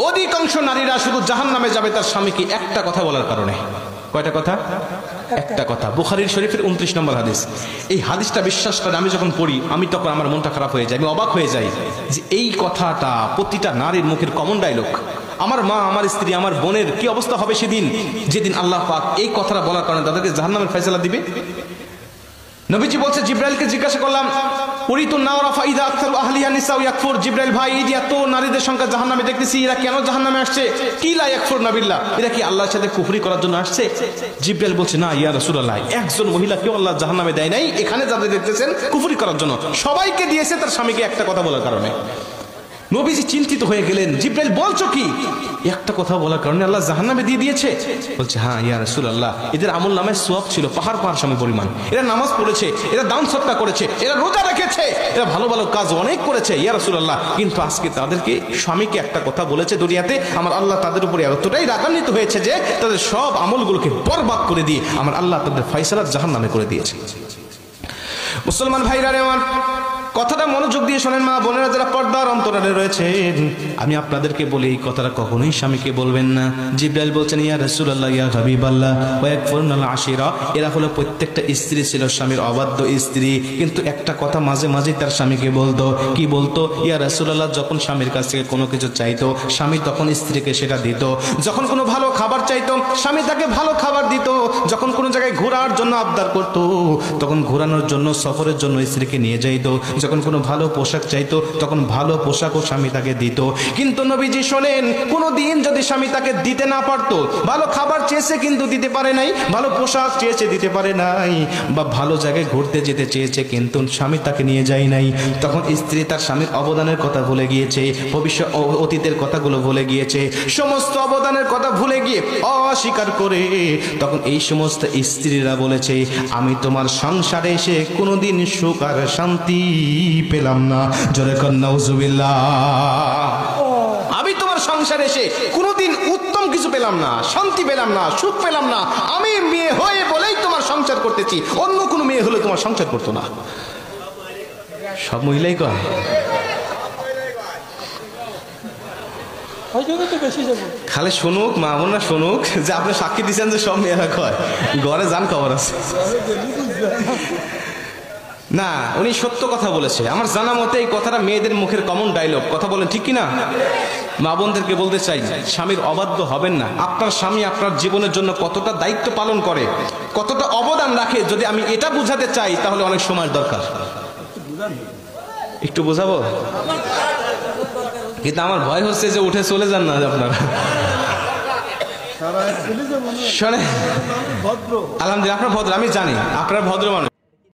অধিকাংশ নারীরা শুধু জাহান্নামে যাবে তার স্বামীকে একটা কথা বলার কারণে। কয়টা কথা? একটা কথা। বুখারীর শরীফের 29 নম্বর হাদিস। এই হাদিসটা বিশ্বাস করে আমি যখন পড়ি আমি তখন আমার মনটা খারাপ হয়ে যায়, আমি অবাক হয়ে যাই যে এই কথাটা প্রতিটা নারীর মুখের কমন ডায়লগ। আমার মা, আমার স্ত্রী, আমার বোনের কি অবস্থা হবে সেদিন, যেদিন আল্লাহ পাক এই কথাটা বলার কারণে তাদেরকে জাহান্নামের ফয়সালা দিবে। নবীজি বলছে, জিব্রাইলকে জিজ্ঞাসা করলাম, উরিতুন নারা ফাইদা আকসারু আহলিহা নিসাউ ইয়াকফুর। জিব্রাইল ভাই, এই যে এত নারীদের সংখ্যা জাহান্নামে দেখতেছি, এরা কেন জাহান্নামে আসছে? কি লা ইয়াকফুর নাবিল্লাহ, এরা কি আল্লাহর সাথে কুফরি করার জন্য আসছে? জিব্রাইল বলছে, না ইয়া রাসূলুল্লাহ, একজন মহিলা কেউ আল্লাহ জাহান্নামে দেয় নাই, এখানে যাদের দেখতেছেন কুফরি করার জন্য, সবাইকে দিয়েছে তার স্বামীকে একটা কথা বলার কারণে। নবীজি চিন্তিত হয়ে গেলেন, জিব্রাইল বলছো কি? একটা কথা বলার কারণে আল্লাহ জাহান্নামে দিয়ে দিয়েছে? বলছে, হ্যাঁ ইয়া রাসূলুল্লাহ, এদের আমল নামায় সওয়াব ছিল পাহাড় পাহাড় সম পরিমাণ, এরা নামাজ পড়েছে, এরা দান সদকা করেছে, এরা রোজা রেখেছে, এরা ভালো ভালো কাজ অনেক করেছে ইয়া রাসূলুল্লাহ, কিন্তু আজকে তাদেরকে স্বামীকে একটা কথা বলেছে দুনিয়াতে, আমার আল্লাহ তাদের উপরে এতটাই রাগান্বিত হয়েছে যে তাদের সব আমলগুলোকে বরবাদ করে দিয়ে আমার আল্লাহ তাদের ফয়সালা জাহান্নামে করে দিয়েছে। মুসলমান ভাইরা রে আমার, কথাটা মনোযোগ দিয়ে শোনেন মা বোনেরা যারা পর্দার অন্তরালে রয়েছেন, আমি আপনাদেরকে বলি এই কথাটা কখনোই স্বামীকে বলবেন না। জিব্রাইল বলছেন, ইয়া রাসূলুল্লাহ ইয়া হাবিবাল্লাহ ওয়া ইয়াকফুরনাল আশিরা, এরা হলো প্রত্যেকটা স্ত্রী ছিল স্বামীর অবাধ্য স্ত্রী, কিন্তু একটা কথা মাঝে মাঝে তার স্বামীকে বলতো। কি বলতো? ইয়া রাসূলুল্লাহ, যখন স্বামীর কাছ থেকে কোনো কিছু চাইতো স্বামী তখন স্ত্রীকে সেটা দিত, যখন কোনো ভালো খাবার চাইতো স্বামী তাকে ভালো খাবার দিত, যখন কোনো জায়গায় ঘোরার জন্য আবদার করতো তখন ঘোরানোর জন্য সফরের জন্য স্ত্রীকে নিয়ে যাইতো, যখন কোনো ভালো পোশাক চাইতো তখন ভালো পোশাকও স্বামী তাকে দিত। কিন্তু নবীজি শোনেন, কোনো দিন যদি স্বামী তাকে দিতে না পারতো, ভালো খাবার চেয়েছে কিন্তু দিতে পারে নাই, ভালো পোশাক চেয়েছে দিতে পারে নাই, বা ভালো জায়গায় ঘুরতে যেতে চেয়েছে কিন্তু স্বামী তাকে নিয়ে যায় নাই, তখন স্ত্রী তার স্বামীর অবদানের কথা ভুলে গিয়েছে, ভবিষ্যৎ অতীতের কথাগুলো ভুলে গিয়েছে, সমস্ত অবদানের কথা ভুলে গিয়ে অস্বীকার করে তখন এই সমস্ত স্ত্রীরা বলেছে, আমি তোমার সংসারে এসে কোনোদিন সুখ আর শান্তি পেলাম না। জোরে কর নাউজুবিল্লাহ। আমি তোমার সংসারে এসে কোনোদিন উত্তম কিছু পেলাম না, শান্তি পেলাম না, সুখ পেলাম না। আমি মেয়ে হয়ে বলেই তোমার সংসার করতেছি, অন্য কোনো মেয়ে হলে তোমার সংসার করতো না। সব মহিলাই কয়, খালি শুনুক মা বোনরা শুনুক যে আপনি সাক্ষী দিচ্ছেন যে সব মেয়েরা কয়, ঘরে যান খবর আছে না। উনি সত্য কথা বলেছে, আমার জানা মতে এই কথাটা মেয়েদের মুখের কমন ডায়লগ। কথা বলেন ঠিক কিনা? মা বোনদেরকে বলতে চাই, স্বামীর অবাধ্য হবেন না। আপনার স্বামী আপনার জীবনের জন্য কতটা দায়িত্ব পালন করে, কতটা অবদান রাখে, যদি আমি এটা বুঝাতে চাই তাহলে অনেক সময় দরকার। একটু বোঝাবো, কিন্তু আমার ভয় হচ্ছে যে উঠে চলে যান না আপনারা। শোনে আলহামদুলিল্লাহ আপনার ভদ্র, আমি জানি আপনার ভদ্র মানুষ,